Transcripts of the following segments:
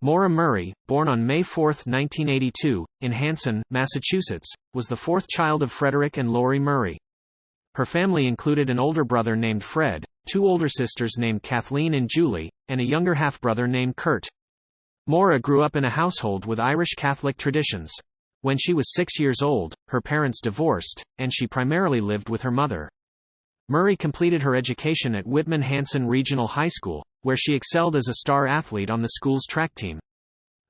Maura Murray, born on May 4, 1982, in Hanson, Massachusetts, was the fourth child of Frederick and Lori Murray. Her family included an older brother named Fred, two older sisters named Kathleen and Julie, and a younger half-brother named Kurt. Maura grew up in a household with Irish Catholic traditions. When she was 6 years old, her parents divorced, and she primarily lived with her mother. Murray completed her education at Whitman-Hanson Regional High School, where she excelled as a star athlete on the school's track team.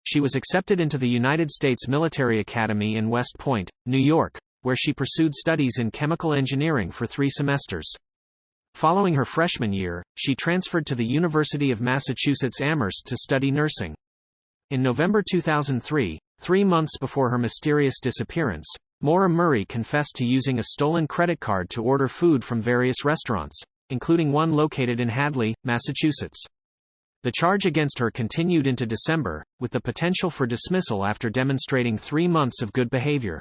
She was accepted into the United States Military Academy in West Point, New York, where she pursued studies in chemical engineering for 3 semesters. Following her freshman year, she transferred to the University of Massachusetts Amherst to study nursing. In November 2003, 3 months before her mysterious disappearance, Maura Murray confessed to using a stolen credit card to order food from various restaurants, including one located in Hadley, Massachusetts. The charge against her continued into December, with the potential for dismissal after demonstrating 3 months of good behavior.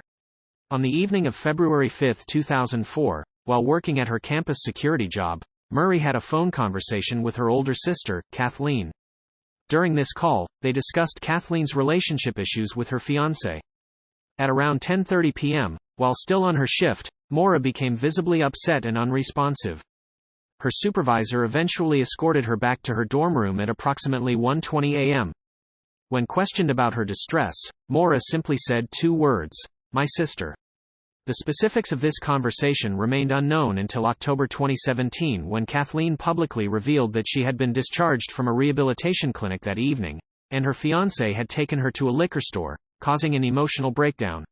On the evening of February 5, 2004, while working at her campus security job, Murray had a phone conversation with her older sister, Kathleen. During this call, they discussed Kathleen's relationship issues with her fiancé. At around 10:30 p.m., while still on her shift, Maura became visibly upset and unresponsive. Her supervisor eventually escorted her back to her dorm room at approximately 1:20 a.m. When questioned about her distress, Maura simply said 2 words, "My sister." The specifics of this conversation remained unknown until October 2017, when Kathleen publicly revealed that she had been discharged from a rehabilitation clinic that evening, and her fiancé had taken her to a liquor store, causing an emotional breakdown.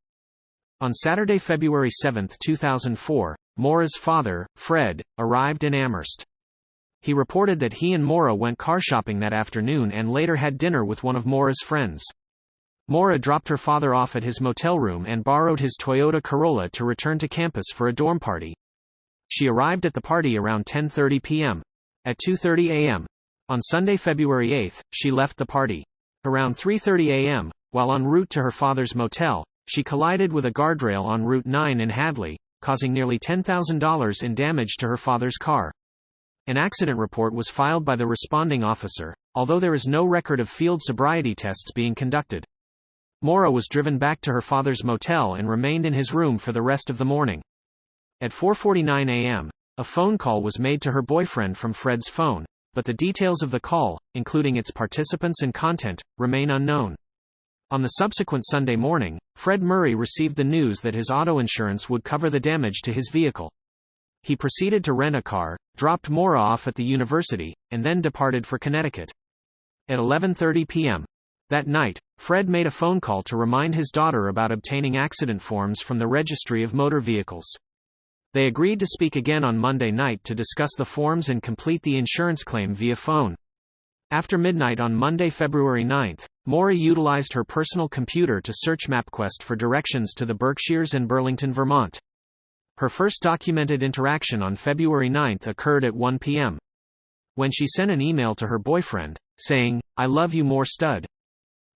On Saturday, February 7, 2004, Maura's father, Fred, arrived in Amherst. He reported that he and Maura went car shopping that afternoon and later had dinner with one of Maura's friends. Maura dropped her father off at his motel room and borrowed his Toyota Corolla to return to campus for a dorm party. She arrived at the party around 10:30 p.m. At 2:30 a.m. on Sunday, February 8, she left the party. Around 3:30 a.m., while en route to her father's motel, she collided with a guardrail on Route 9 in Hadley, causing nearly $10,000 in damage to her father's car. An accident report was filed by the responding officer, although there is no record of field sobriety tests being conducted. Maura was driven back to her father's motel and remained in his room for the rest of the morning. At 4:49 a.m., a phone call was made to her boyfriend from Fred's phone, but the details of the call, including its participants and content, remain unknown. On the subsequent Sunday morning, Fred Murray received the news that his auto insurance would cover the damage to his vehicle. He proceeded to rent a car, dropped Maura off at the university, and then departed for Connecticut. At 11:30 p.m. that night, Fred made a phone call to remind his daughter about obtaining accident forms from the Registry of Motor Vehicles. They agreed to speak again on Monday night to discuss the forms and complete the insurance claim via phone. After midnight on Monday, February 9, Maura utilized her personal computer to search MapQuest for directions to the Berkshires and Burlington, Vermont. Her first documented interaction on February 9 occurred at 1 p.m. when she sent an email to her boyfriend, saying, "I love you more, stud.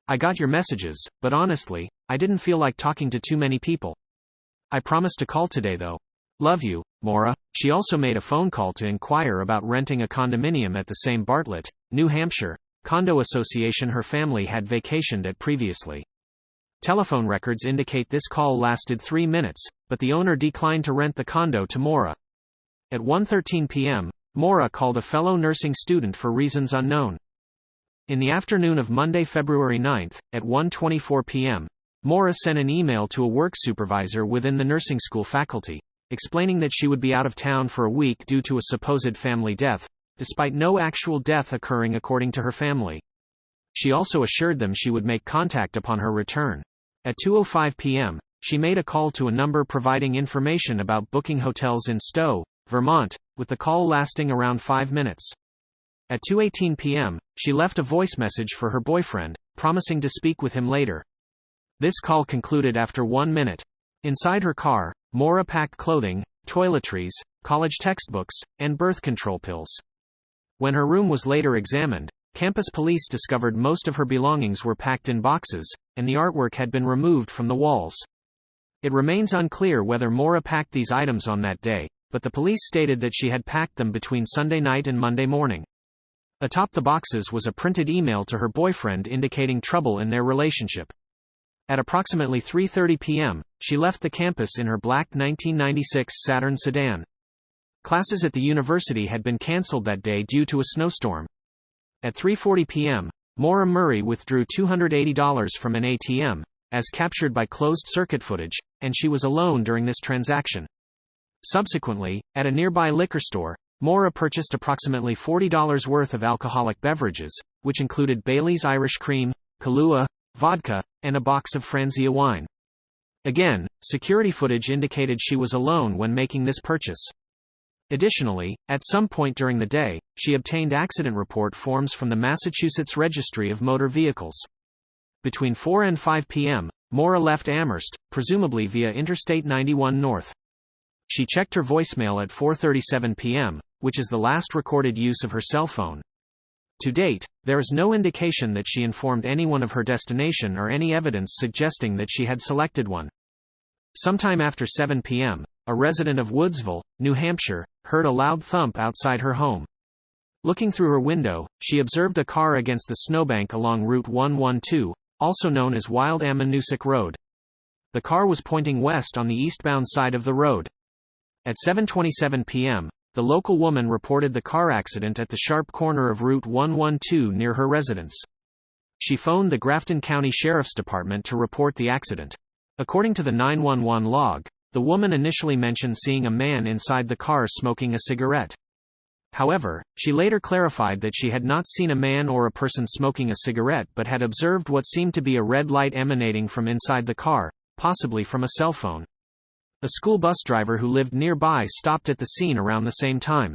I got your messages, but honestly, I didn't feel like talking to too many people. I promised to call today though. Love you, Maura." She also made a phone call to inquire about renting a condominium at the same Bartlett, New Hampshire, condo association her family had vacationed at previously. Telephone records indicate this call lasted 3 minutes, but the owner declined to rent the condo to Maura. At 1:13 p.m., Maura called a fellow nursing student for reasons unknown. In the afternoon of Monday, February 9, at 1:24 p.m., Maura sent an email to a work supervisor within the nursing school faculty, explaining that she would be out of town for a week due to a supposed family death, despite no actual death occurring according to her family. She also assured them she would make contact upon her return. At 2:05 p.m., she made a call to a number providing information about booking hotels in Stowe, Vermont, with the call lasting around 5 minutes. At 2:18 p.m., she left a voice message for her boyfriend, promising to speak with him later. This call concluded after 1 minute. Inside her car, Maura packed clothing, toiletries, college textbooks, and birth control pills. When her room was later examined, campus police discovered most of her belongings were packed in boxes, and the artwork had been removed from the walls. It remains unclear whether Maura packed these items on that day, but the police stated that she had packed them between Sunday night and Monday morning. Atop the boxes was a printed email to her boyfriend indicating trouble in their relationship. At approximately 3:30 p.m., she left the campus in her black 1996 Saturn sedan. Classes at the university had been cancelled that day due to a snowstorm. At 3:40 p.m., Maura Murray withdrew $280 from an ATM, as captured by closed-circuit footage, and she was alone during this transaction. Subsequently, at a nearby liquor store, Maura purchased approximately $40 worth of alcoholic beverages, which included Bailey's Irish Cream, Kahlua, vodka, and a box of Franzia wine. Again, security footage indicated she was alone when making this purchase. Additionally, at some point during the day, she obtained accident report forms from the Massachusetts Registry of Motor Vehicles. Between 4 and 5 p.m., Maura left Amherst, presumably via Interstate 91 North. She checked her voicemail at 4:37 p.m., which is the last recorded use of her cell phone. To date, there is no indication that she informed anyone of her destination or any evidence suggesting that she had selected one. Sometime after 7 p.m., a resident of Woodsville, New Hampshire, heard a loud thump outside her home. Looking through her window, she observed a car against the snowbank along Route 112, also known as Wild Ammonoosuc Road. The car was pointing west on the eastbound side of the road. At 7:27 p.m., the local woman reported the car accident at the sharp corner of Route 112 near her residence. She phoned the Grafton County Sheriff's Department to report the accident. According to the 911 log, the woman initially mentioned seeing a man inside the car smoking a cigarette. However, she later clarified that she had not seen a man or a person smoking a cigarette but had observed what seemed to be a red light emanating from inside the car, possibly from a cell phone. A school bus driver who lived nearby stopped at the scene around the same time.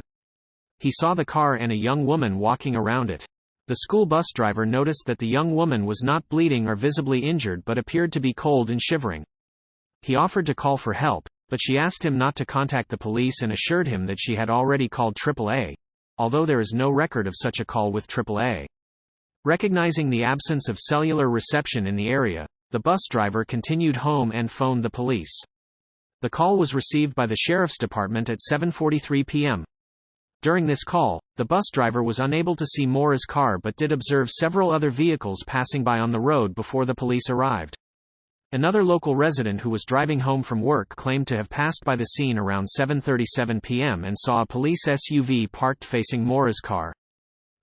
He saw the car and a young woman walking around it. The school bus driver noticed that the young woman was not bleeding or visibly injured but appeared to be cold and shivering. He offered to call for help, but she asked him not to contact the police and assured him that she had already called AAA, although there is no record of such a call with AAA. Recognizing the absence of cellular reception in the area, the bus driver continued home and phoned the police. The call was received by the Sheriff's Department at 7:43 p.m. During this call, the bus driver was unable to see Maura's car but did observe several other vehicles passing by on the road before the police arrived. Another local resident who was driving home from work claimed to have passed by the scene around 7:37 p.m. and saw a police SUV parked facing Maura's car.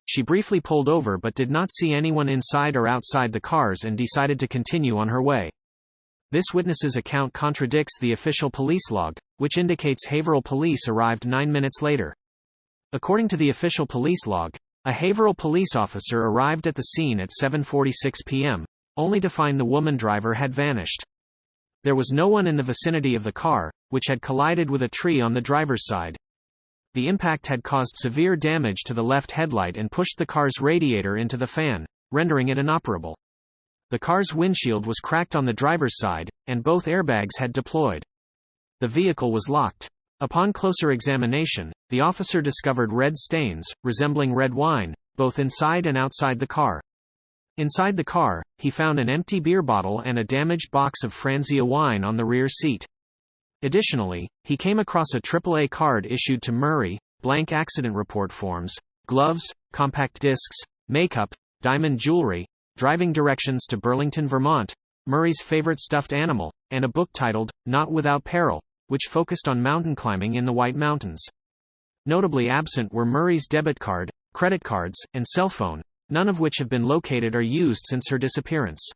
She briefly pulled over but did not see anyone inside or outside the cars and decided to continue on her way. This witness's account contradicts the official police log, which indicates Haverhill police arrived 9 minutes later. According to the official police log, a Haverhill police officer arrived at the scene at 7:46 p.m., only to find the woman driver had vanished. There was no one in the vicinity of the car, which had collided with a tree on the driver's side. The impact had caused severe damage to the left headlight and pushed the car's radiator into the fan, rendering it inoperable. The car's windshield was cracked on the driver's side, and both airbags had deployed. The vehicle was locked. Upon closer examination, the officer discovered red stains, resembling red wine, both inside and outside the car. Inside the car, he found an empty beer bottle and a damaged box of Franzia wine on the rear seat. Additionally, he came across a AAA card issued to Murray, blank accident report forms, gloves, compact discs, makeup, diamond jewelry, driving directions to Burlington, Vermont, Murray's favorite stuffed animal, and a book titled, Not Without Peril, which focused on mountain climbing in the White Mountains. Notably absent were Murray's debit card, credit cards, and cell phone, none of which have been located or used since her disappearance.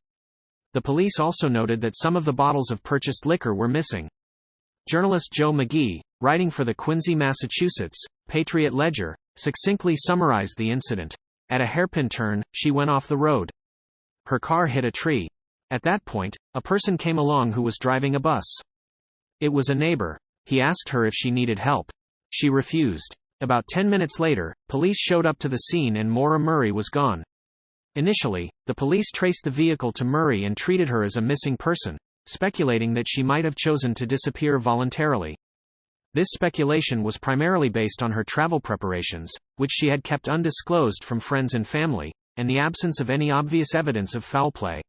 The police also noted that some of the bottles of purchased liquor were missing. Journalist Joe McGee, writing for the Quincy, Massachusetts, Patriot Ledger, succinctly summarized the incident. At a hairpin turn, she went off the road. Her car hit a tree. At that point, a person came along who was driving a bus. It was a neighbor. He asked her if she needed help. She refused. About 10 minutes later, police showed up to the scene and Maura Murray was gone. Initially, the police traced the vehicle to Murray and treated her as a missing person, speculating that she might have chosen to disappear voluntarily. This speculation was primarily based on her travel preparations, which she had kept undisclosed from friends and family, and the absence of any obvious evidence of foul play.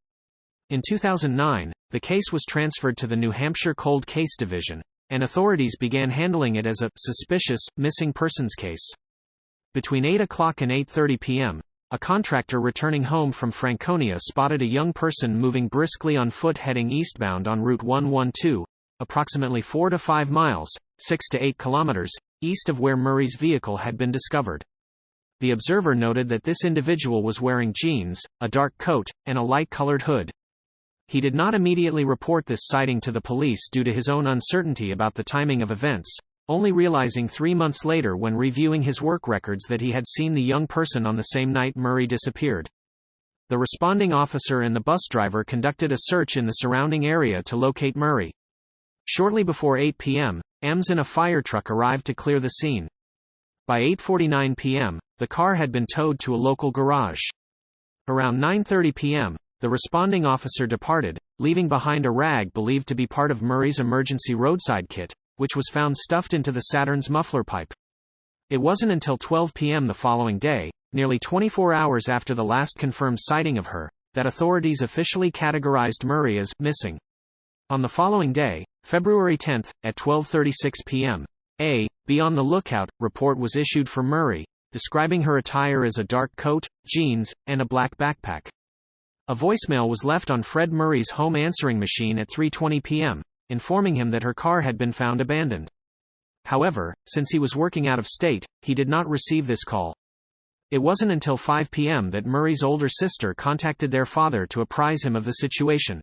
In 2009, the case was transferred to the New Hampshire Cold Case Division, and authorities began handling it as a suspicious missing persons case. Between 8 o'clock and 8:30 p.m., a contractor returning home from Franconia spotted a young person moving briskly on foot heading eastbound on Route 112, approximately 4 to 5 miles, 6 to 8 kilometers, east of where Murray's vehicle had been discovered. The observer noted that this individual was wearing jeans, a dark coat, and a light-colored hood. He did not immediately report this sighting to the police due to his own uncertainty about the timing of events, only realizing 3 months later when reviewing his work records that he had seen the young person on the same night Murray disappeared. The responding officer and the bus driver conducted a search in the surrounding area to locate Murray. Shortly before 8 p.m., EMS and a fire truck arrived to clear the scene. By 8:49 p.m., the car had been towed to a local garage. Around 9:30 p.m., the responding officer departed, leaving behind a rag believed to be part of Murray's emergency roadside kit, which was found stuffed into the Saturn's muffler pipe. It wasn't until 12 p.m. the following day, nearly 24 hours after the last confirmed sighting of her, that authorities officially categorized Murray as missing. On the following day, February 10, at 12:36 p.m., a "Be on the lookout" report was issued for Murray, describing her attire as a dark coat, jeans, and a black backpack. A voicemail was left on Fred Murray's home answering machine at 3:20 p.m., informing him that her car had been found abandoned. However, since he was working out of state, he did not receive this call. It wasn't until 5 p.m. that Murray's older sister contacted their father to apprise him of the situation.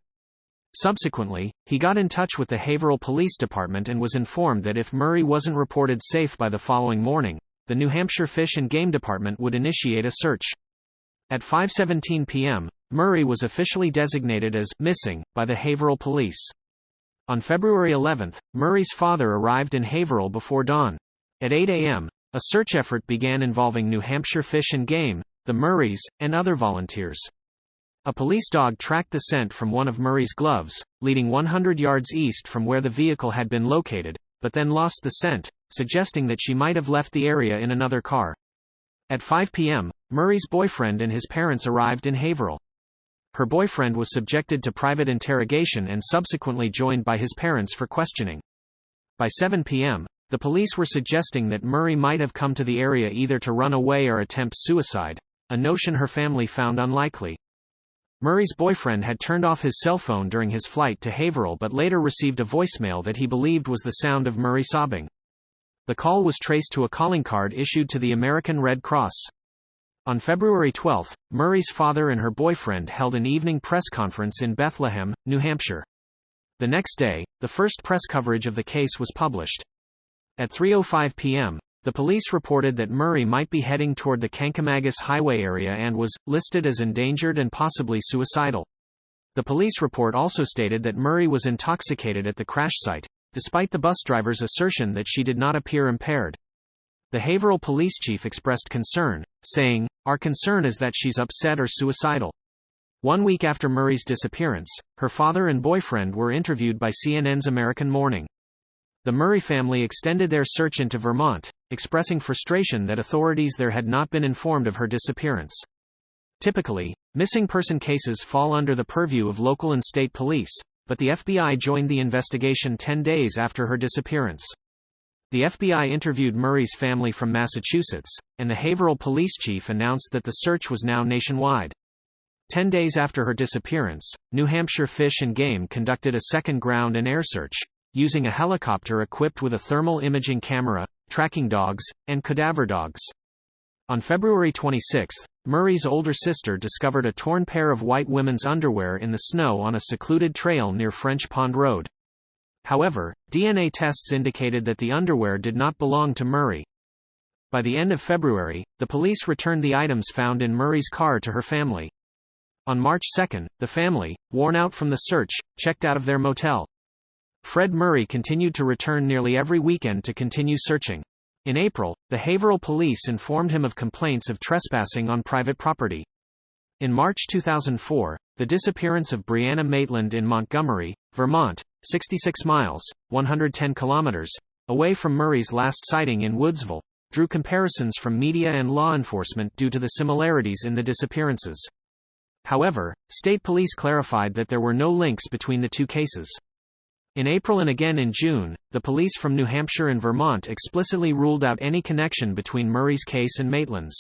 Subsequently, he got in touch with the Haverhill Police Department and was informed that if Murray wasn't reported safe by the following morning, the New Hampshire Fish and Game Department would initiate a search. At 5:17 p.m., Murray was officially designated as missing by the Haverhill Police. On February 11, Murray's father arrived in Haverhill before dawn. At 8 a.m., a search effort began involving New Hampshire Fish and Game, the Murrays, and other volunteers. A police dog tracked the scent from one of Murray's gloves, leading 100 yards east from where the vehicle had been located, but then lost the scent, suggesting that she might have left the area in another car. At 5 p.m., Murray's boyfriend and his parents arrived in Haverhill. Her boyfriend was subjected to private interrogation and subsequently joined by his parents for questioning. By 7 p.m., the police were suggesting that Murray might have come to the area either to run away or attempt suicide, a notion her family found unlikely. Murray's boyfriend had turned off his cell phone during his flight to Haverhill but later received a voicemail that he believed was the sound of Murray sobbing. The call was traced to a calling card issued to the American Red Cross. On February 12, Murray's father and her boyfriend held an evening press conference in Bethlehem, New Hampshire. The next day, the first press coverage of the case was published. At 3:05 p.m., the police reported that Murray might be heading toward the Kankamagus Highway area and was listed as endangered and possibly suicidal. The police report also stated that Murray was intoxicated at the crash site, despite the bus driver's assertion that she did not appear impaired. The Haverhill police chief expressed concern, saying, "Our concern is that she's upset or suicidal." 1 week after Murray's disappearance, her father and boyfriend were interviewed by CNN's American Morning. The Murray family extended their search into Vermont, expressing frustration that authorities there had not been informed of her disappearance. Typically, missing person cases fall under the purview of local and state police, but the FBI joined the investigation 10 days after her disappearance. The FBI interviewed Murray's family from Massachusetts, and the Haverhill police chief announced that the search was now nationwide. 10 days after her disappearance, New Hampshire Fish and Game conducted a second ground and air search, using a helicopter equipped with a thermal imaging camera, tracking dogs, and cadaver dogs. On February 26, Murray's older sister discovered a torn pair of white women's underwear in the snow on a secluded trail near French Pond Road. However, DNA tests indicated that the underwear did not belong to Murray. By the end of February, the police returned the items found in Murray's car to her family. On March 2, the family, worn out from the search, checked out of their motel. Fred Murray continued to return nearly every weekend to continue searching. In April, the Haverhill police informed him of complaints of trespassing on private property. In March 2004, the disappearance of Brianna Maitland in Montgomery, Vermont, 66 miles, 110 kilometers, away from Murray's last sighting in Woodsville, drew comparisons from media and law enforcement due to the similarities in the disappearances. However, state police clarified that there were no links between the two cases. In April and again in June, the police from New Hampshire and Vermont explicitly ruled out any connection between Murray's case and Maitland's.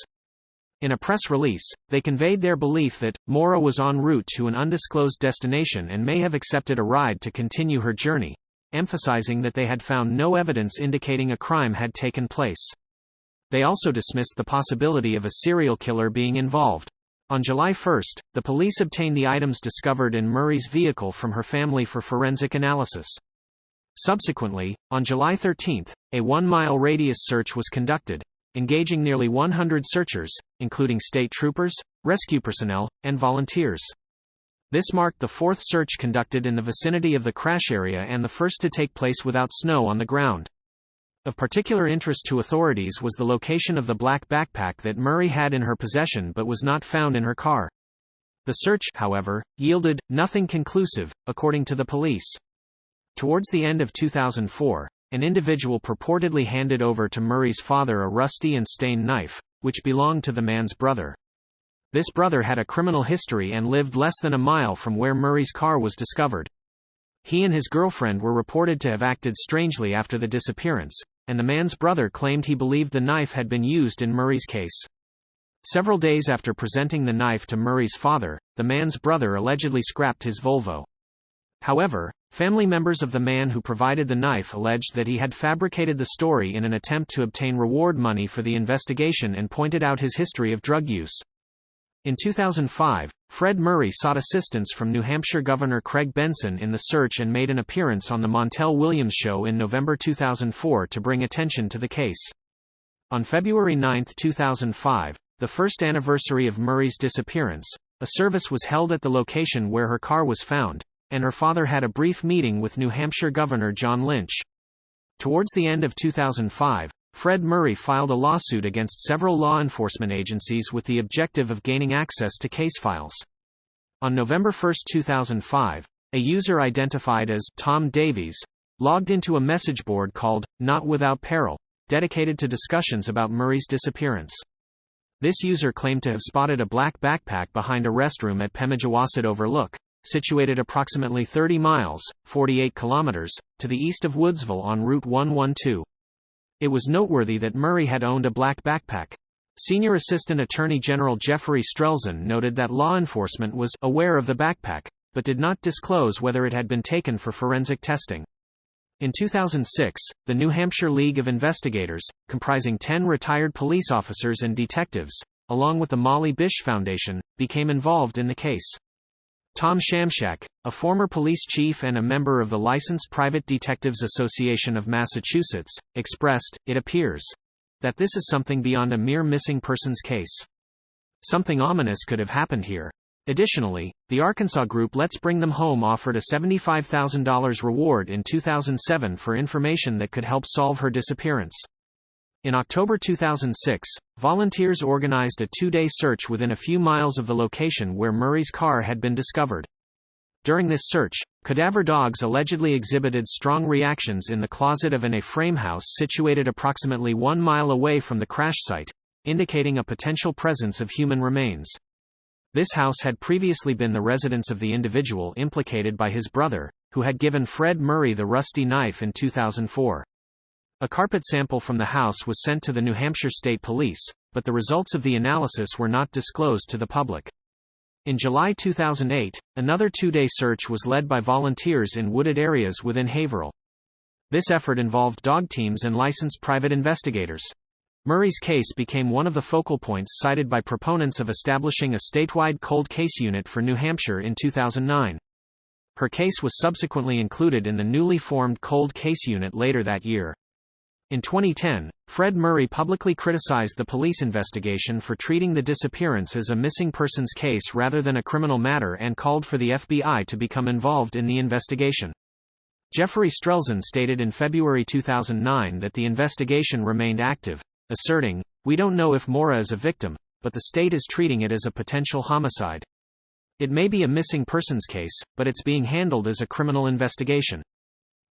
In a press release, they conveyed their belief that Maura was en route to an undisclosed destination and may have accepted a ride to continue her journey, emphasizing that they had found no evidence indicating a crime had taken place. They also dismissed the possibility of a serial killer being involved. On July 1, the police obtained the items discovered in Murray's vehicle from her family for forensic analysis. Subsequently, on July 13, a 1-mile radius search was conducted, engaging nearly 100 searchers, including state troopers, rescue personnel, and volunteers. This marked the fourth search conducted in the vicinity of the crash area and the first to take place without snow on the ground. Of particular interest to authorities was the location of the black backpack that Murray had in her possession but was not found in her car. The search, however, yielded nothing conclusive, according to the police. Towards the end of 2004, an individual purportedly handed over to Murray's father a rusty and stained knife, which belonged to the man's brother. This brother had a criminal history and lived less than a mile from where Murray's car was discovered. He and his girlfriend were reported to have acted strangely after the disappearance, and the man's brother claimed he believed the knife had been used in Murray's case. Several days after presenting the knife to Murray's father, the man's brother allegedly scrapped his Volvo. However, family members of the man who provided the knife alleged that he had fabricated the story in an attempt to obtain reward money for the investigation and pointed out his history of drug use. In 2005, Fred Murray sought assistance from New Hampshire Governor Craig Benson in the search and made an appearance on the Montel Williams Show in November 2004 to bring attention to the case. On February 9, 2005, the first anniversary of Murray's disappearance, a service was held at the location where her car was found, and her father had a brief meeting with New Hampshire Governor John Lynch. Towards the end of 2005, Fred Murray filed a lawsuit against several law enforcement agencies with the objective of gaining access to case files. On November 1, 2005, a user identified as Tom Davies logged into a message board called Not Without Peril, dedicated to discussions about Murray's disappearance. This user claimed to have spotted a black backpack behind a restroom at Pemigewasset Overlook, situated approximately 30 miles, 48 kilometers, to the east of Woodsville on Route 112. It was noteworthy that Murray had owned a black backpack. Senior Assistant Attorney General Jeffrey Strelzin noted that law enforcement was aware of the backpack, but did not disclose whether it had been taken for forensic testing. In 2006, the New Hampshire League of Investigators, comprising 10 retired police officers and detectives, along with the Molly Bish Foundation, became involved in the case. Tom Shamshak, a former police chief and a member of the Licensed Private Detectives Association of Massachusetts, expressed, "It appears that this is something beyond a mere missing persons case. Something ominous could have happened here." Additionally, the Arkansas group Let's Bring Them Home offered a $75,000 reward in 2007 for information that could help solve her disappearance. In October 2006, volunteers organized a 2-day search within a few miles of the location where Murray's car had been discovered. During this search, cadaver dogs allegedly exhibited strong reactions in the closet of an A-frame house situated approximately 1 mile away from the crash site, indicating a potential presence of human remains. This house had previously been the residence of the individual implicated by his brother, who had given Fred Murray the rusty knife in 2004. A carpet sample from the house was sent to the New Hampshire State Police, but the results of the analysis were not disclosed to the public. In July 2008, another 2-day search was led by volunteers in wooded areas within Haverhill. This effort involved dog teams and licensed private investigators. Murray's case became one of the focal points cited by proponents of establishing a statewide cold case unit for New Hampshire in 2009. Her case was subsequently included in the newly formed cold case unit later that year. In 2010, Fred Murray publicly criticized the police investigation for treating the disappearance as a missing persons case rather than a criminal matter and called for the FBI to become involved in the investigation. Jeffrey Strelzin stated in February 2009 that the investigation remained active, asserting, "We don't know if Maura is a victim, but the state is treating it as a potential homicide. It may be a missing persons case, but it's being handled as a criminal investigation."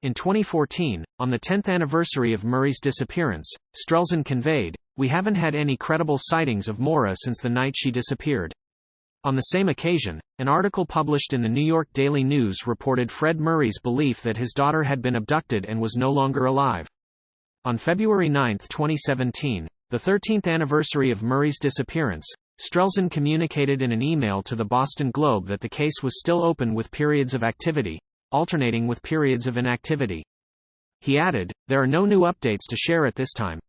In 2014, on the 10th anniversary of Murray's disappearance, Strelzin conveyed, "We haven't had any credible sightings of Maura since the night she disappeared. On the same occasion, an article published in the New York Daily News reported Fred Murray's belief that his daughter had been abducted and was no longer alive. On February 9, 2017, the 13th anniversary of Murray's disappearance, Strelzin communicated in an email to the Boston Globe that the case was still open with periods of activity, alternating with periods of inactivity. He added, "There are no new updates to share at this time."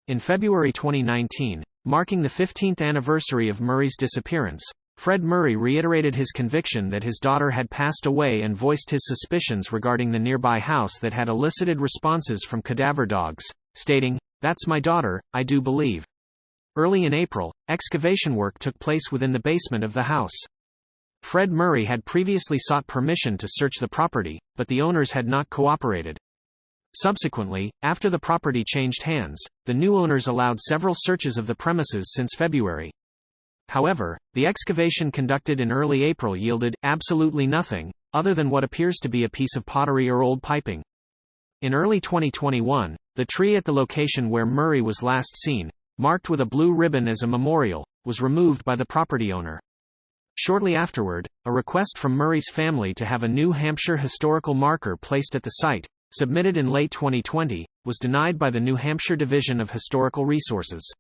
In February 2019, marking the 15th anniversary of Murray's disappearance, Fred Murray reiterated his conviction that his daughter had passed away and voiced his suspicions regarding the nearby house that had elicited responses from cadaver dogs, stating, "That's my daughter, I do believe." Early in April, excavation work took place within the basement of the house. Fred Murray had previously sought permission to search the property, but the owners had not cooperated. Subsequently, after the property changed hands, the new owners allowed several searches of the premises since February. However, the excavation conducted in early April yielded absolutely nothing, other than what appears to be a piece of pottery or old piping. In early 2021, the tree at the location where Murray was last seen, marked with a blue ribbon as a memorial, was removed by the property owner. Shortly afterward, a request from Murray's family to have a new Hampshire historical marker placed at the site, submitted in late 2020, was denied by the New Hampshire Division of Historical Resources.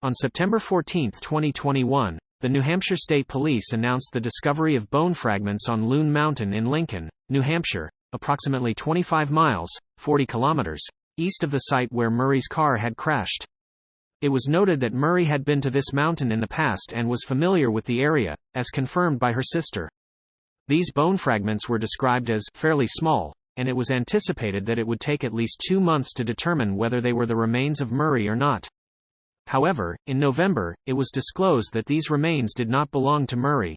On September 14, 2021, the New Hampshire State Police announced the discovery of bone fragments on Loon Mountain in Lincoln, New Hampshire, approximately 25 miles, 40 kilometers, east of the site where Murray's car had crashed. It was noted that Murray had been to this mountain in the past and was familiar with the area, as confirmed by her sister. These bone fragments were described as fairly small, and it was anticipated that it would take at least 2 months to determine whether they were the remains of Murray or not. However, in November, it was disclosed that these remains did not belong to Murray.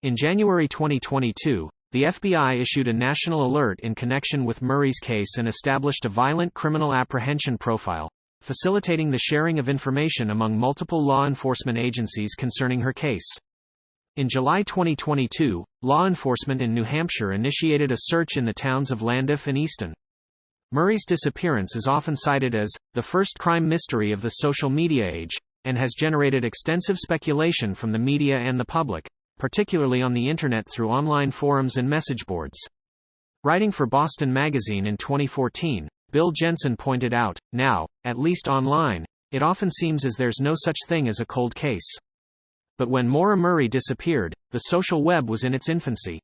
In January 2022, the FBI issued a national alert in connection with Murray's case and established a violent criminal apprehension profile, facilitating the sharing of information among multiple law enforcement agencies concerning her case. In July 2022, law enforcement in New Hampshire initiated a search in the towns of Llandaff and Easton. Murray's disappearance is often cited as the first crime mystery of the social media age, and has generated extensive speculation from the media and the public, particularly on the internet through online forums and message boards. Writing for Boston Magazine in 2014, Bill Jensen pointed out, "Now, at least online, it often seems as there's no such thing as a cold case." But when Maura Murray disappeared, the social web was in its infancy.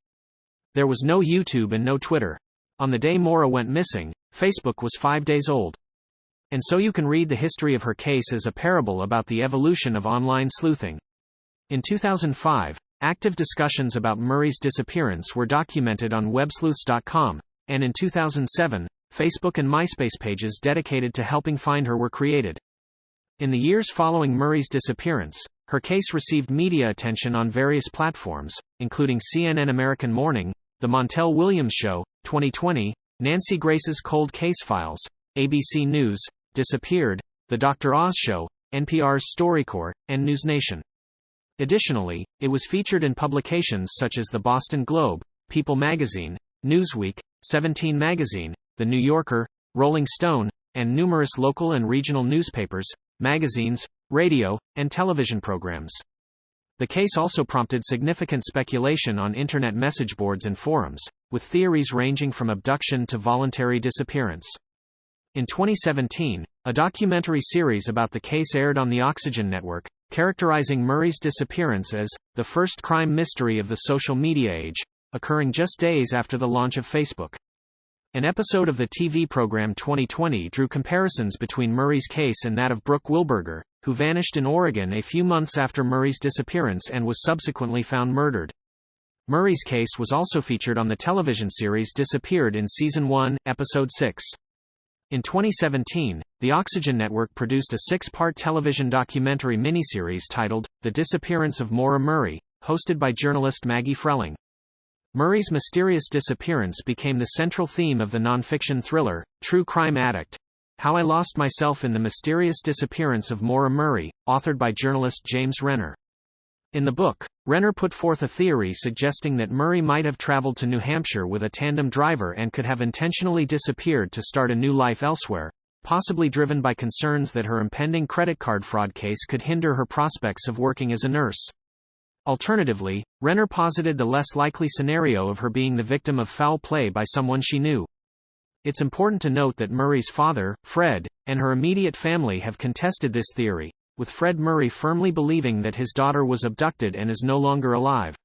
There was no YouTube and no Twitter. On the day Maura went missing, Facebook was 5 days old. And so you can read the history of her case as a parable about the evolution of online sleuthing. In 2005, active discussions about Murray's disappearance were documented on websleuths.com, and in 2007, Facebook and MySpace pages dedicated to helping find her were created. In the years following Murray's disappearance, her case received media attention on various platforms, including CNN American Morning, The Montel Williams Show, 2020, Nancy Grace's Cold Case Files, ABC News, Disappeared, The Dr. Oz Show, NPR's StoryCorps, and NewsNation. Additionally, it was featured in publications such as the Boston Globe, People magazine, Newsweek, 17 magazine, The New Yorker, Rolling Stone, and numerous local and regional newspapers, magazines, radio, and television programs. The case also prompted significant speculation on internet message boards and forums, with theories ranging from abduction to voluntary disappearance. In 2017, a documentary series about the case aired on the Oxygen Network, characterizing Murray's disappearance as the first crime mystery of the social media age, occurring just days after the launch of Facebook. An episode of the TV program 2020 drew comparisons between Murray's case and that of Brooke Wilberger, who vanished in Oregon a few months after Murray's disappearance and was subsequently found murdered. Murray's case was also featured on the television series Disappeared in Season 1, Episode 6. In 2017, the Oxygen Network produced a 6-part television documentary miniseries titled The Disappearance of Maura Murray, hosted by journalist Maggie Frelling. Murray's mysterious disappearance became the central theme of the nonfiction thriller, True Crime Addict: How I Lost Myself in the Mysterious Disappearance of Maura Murray, authored by journalist James Renner. In the book, Renner put forth a theory suggesting that Murray might have traveled to New Hampshire with a tandem driver and could have intentionally disappeared to start a new life elsewhere, possibly driven by concerns that her impending credit card fraud case could hinder her prospects of working as a nurse. Alternatively, Renner posited the less likely scenario of her being the victim of foul play by someone she knew. It's important to note that Murray's father, Fred, and her immediate family have contested this theory, with Fred Murray firmly believing that his daughter was abducted and is no longer alive.